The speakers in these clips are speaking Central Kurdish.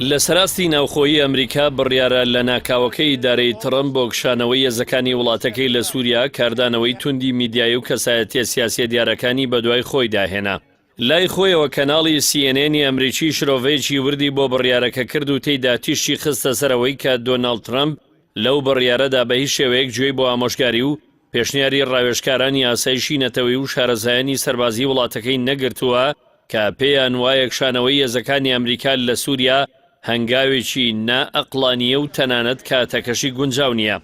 لە سەراستی ناوخۆیی ئەمریکا بڕیارە لە ناکاوەکەی دارەی ترەمپ بۆ کشانەوەی هێزەکانی وڵاتەکەی لە سووریا کاردانەوەی توندی میدیایی و کەسایەتیە سیاسی دیارەکانی بەدوای خۆی داهێنا. لای خۆیەوە کەناڵی CNN ئەمریکی شرۆڤەیەکی وردی بۆ بڕیارەکە کرد و تێیدا تیشتی خستە سەرەوەی کە دۆناڵد ترەمپ لەو بڕیارەدا بە هیچ شێوەیەک گوێی بۆ ئامۆژگاری و پێشنیاری ڕاوێژکارانی ئاسایشی نەتەوەی و شارەزایانی سەربازی وڵاتەکەی نەگرتووە کە پێیان وایە کشانەوەی هێزەکانی ئەمریکا لە سووریا هەنگاوێکی نائەقلانیە و تەنانەت کاتەکەشی گونجاو نییە.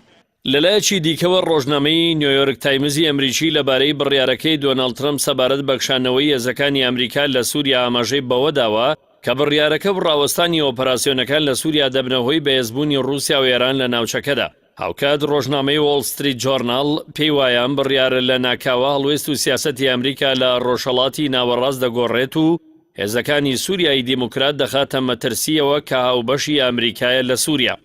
لەلایەکی دیکەوە ڕۆژنامەی نیویۆرک تایمزی ئەمریکی لەبارەی بڕیارەکەی دۆناڵد ترەمپ سەبارەت بە کشانەوەی هێزەکانی ئەمریکا لە سووریا ئاماژەی بەوە داوە کە بڕیارەکە ڕاوەستانی ئۆپەراسیۆنەکان لە سووریا دەبنەوەی بەهێزبوونی ڕووسیا و ئێران لە ناوچەکەدا. هاوکات ڕۆژنامەی وۆڵ ستریت جۆرناڵ پێی وایان بڕیارە لە ناکاوە هەڵوێست و سیاسەتی ئەمریکا لە ڕۆژهەڵاتی ناوەڕاست دەگۆڕێت و هێزەکانی سووریایی دیموکرات دەخاتە مەترسیەوە کە هاوبەشی ئەمریکایە لە سووریا.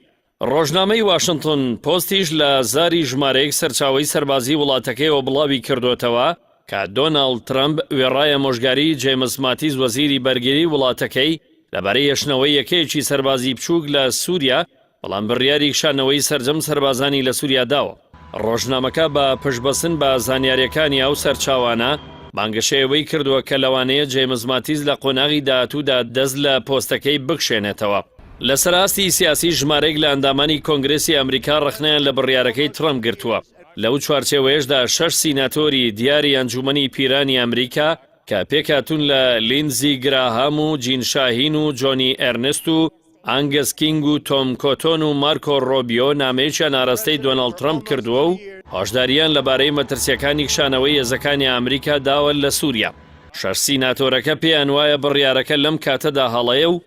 ڕۆژنامەی واشنگتن پۆستیش لە زاری ژمارەیەک سەرچاوەی سەربازی وڵاتەکەیەوە بڵاوی کردوتەوە کە دۆناڵد ترەمپ وێڕایە مۆژگاری جێمس ماتیز وەزیری بەرگری وڵاتەکەی لەبارەی هێشتنەوەی یەکەیەکی سەربازی بچووک لە سووریا بەڵام بڕیاری کشانەوەی سەرجەم سەربازانی لە سووریا داوە. ڕۆژنامەکە بە پشتبەسن بە زانیاریەکانی ئەو سەرچاوانە بانگەشەیەوەی کردووە کە لەوانەیە جێمس ماتیز لە قۆناغی داهاتوودا دەست لە پۆستەکەی بکشێنێتەوە. لە سەراستی سیاسی ژمارەیەک لە ئەندامانی کۆنگرێسی ئەمریکا ڕخنیان لە بڕیارەکەی ترەمپ گرتووە. لەو چوارچێوەیەشدا 6 سیناتۆری دیاری ئەنجومەنی پیرانی ئەمریکا کە پێکاتون لە لیندزی گراهام و جین شاهین و جۆنی ئەرنست و ئانگەس کینگ و تۆم کۆتۆن و مارکۆ ڕۆبیۆ نامەیەکیان ئاراستەی دۆناڵد ترەمپ کردووە و هۆشداریان لەبارەی مەترسیەکانی کشانەوەی هێزەکانی ئەمریکا داوە لە سووریا. 6 سیناتۆرەکە پێیان وایە بڕیارەکە لەم کاتەدا هەڵەیە و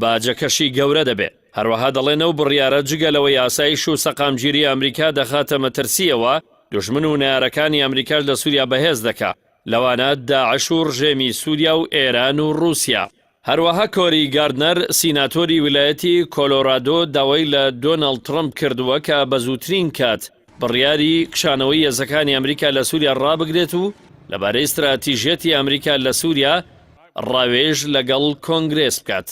باجەکەشی گەورە دەبێت. هەروەها دەڵێنەوە بڕیارە جگەلەوەی ئاسایش و سەقامگیری ئەمریکا دەخاتە مەترسیەوە دژمن و نارەکانی ئەمریکاش لە سووریا بەهێز دەکا، لەوانە داعش و ڕژێمی سووریا و ئێران و رووسیا. هەروەها کۆری گاردنەر سیناتۆری ویلایەتی کۆلۆرادۆ داوای لە دۆناڵد ترەمپ کردووە کە بە زووترین کات بڕیاری کشانەوەی هێزەکانی ئەمریکا لە سووریا ڕابگرێت و لەبارەی استراتیژیەتی ئەمریکا لە سووریا ڕاوێژ لەگەڵ کۆنگرێس بکات.